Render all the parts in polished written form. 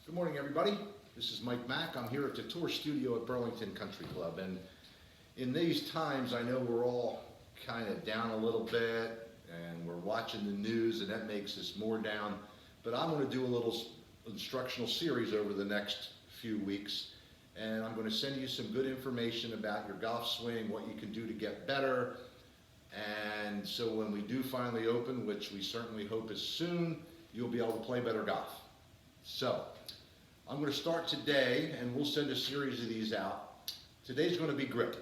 Good morning, everybody. This is Mike Mack. I'm here at the tour studio at Burlington Country Club. And in these times, I know we're all kind of down a little bit and we're watching the news and that makes us more down. But I'm going to do a little instructional series over the next few weeks. And I'm going to send you some good information about your golf swing, what you can do to get better. And so when we do finally open, which we certainly hope is soon, you'll be able to play better golf. So I'm going to start today, and we'll send a series of these out. Today's going to be grip,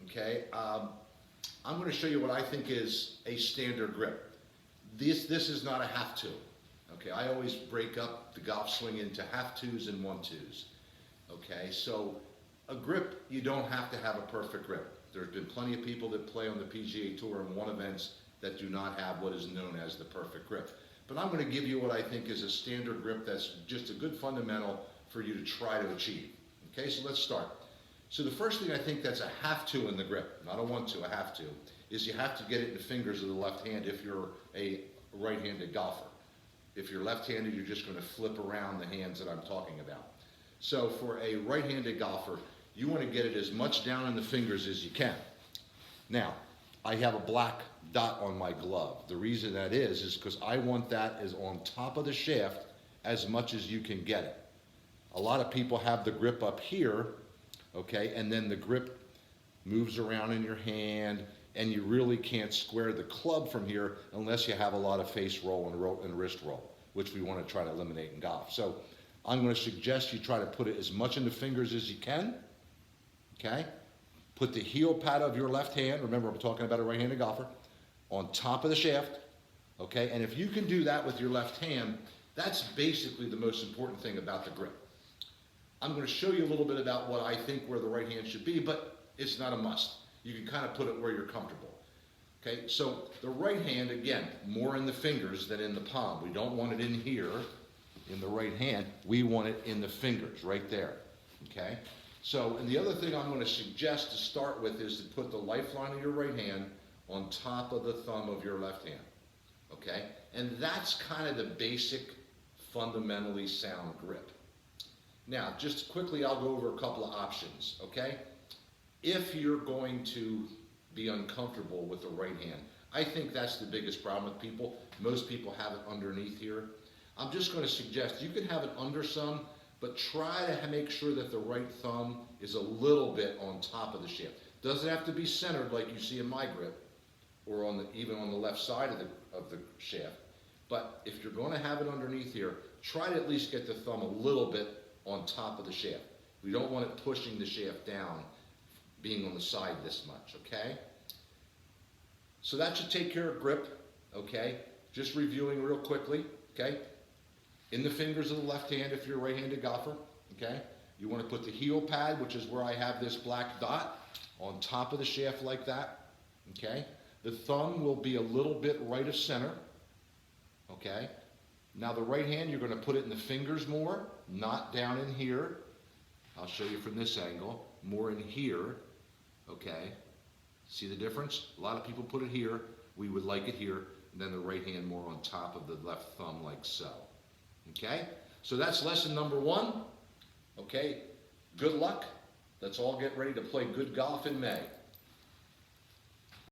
okay? I'm going to show you what I think is a standard grip. This is not a have-to, okay? I always break up the golf swing into have-tos and want-tos, okay? So a grip, you don't have to have a perfect grip. There's been plenty of people that play on the PGA Tour and won events that do not have what is known as the perfect grip. But I'm going to give you what I think is a standard grip that's just a good fundamental for you to try to achieve. Okay, so let's start. So the first thing I think that's a have-to in the grip, not a want-to, a have-to, is you have to get it in the fingers of the left hand if you're a right-handed golfer. If you're left-handed, you're just going to flip around the hands that I'm talking about. So for a right-handed golfer, you want to get it as much down in the fingers as you can. Now, I have a black dot on my glove. The reason that is because I want that as on top of the shaft as much as you can get it. A lot of people have the grip up here, okay, and then the grip moves around in your hand and you really can't square the club from here unless you have a lot of face roll and wrist roll, which we want to try to eliminate in golf. So I'm going to suggest you try to put it as much in the fingers as you can, okay? Put the heel pad of your left hand, remember I'm talking about a right-handed golfer, on top of the shaft, okay? And if you can do that with your left hand, that's basically the most important thing about the grip. I'm going to show you a little bit about what I think where the right hand should be, but it's not a must. You can kind of put it where you're comfortable. Okay, so the right hand, again, more in the fingers than in the palm. We don't want it in here in the right hand. We want it in the fingers, right there. Okay? So, and the other thing I'm going to suggest to start with is to put the lifeline of your right hand on top of the thumb of your left hand. Okay? And that's kind of the basic, fundamentally sound grip. Now, just quickly, I'll go over a couple of options, okay? If you're going to be uncomfortable with the right hand, I think that's the biggest problem with people. Most people have it underneath here. I'm just going to suggest you can have it under some, but try to make sure that the right thumb is a little bit on top of the shaft. Doesn't have to be centered like you see in my grip, or on even on the left side of the shaft. But if you're going to have it underneath here, try to at least get the thumb a little bit on top of the shaft. We don't want it pushing the shaft down, being on the side this much, okay? So that should take care of grip, okay? Just reviewing real quickly, okay? In the fingers of the left hand if you're a right-handed golfer, okay? You want to put the heel pad, which is where I have this black dot, on top of the shaft like that, okay? The thumb will be a little bit right of center, okay? Now the right hand, you're going to put it in the fingers more, not down in here. I'll show you from this angle, more in here, okay? See the difference? A lot of people put it here. We would like it here, and then the right hand more on top of the left thumb like so, okay? So that's lesson number 1, okay? Good luck. Let's all get ready to play good golf in May.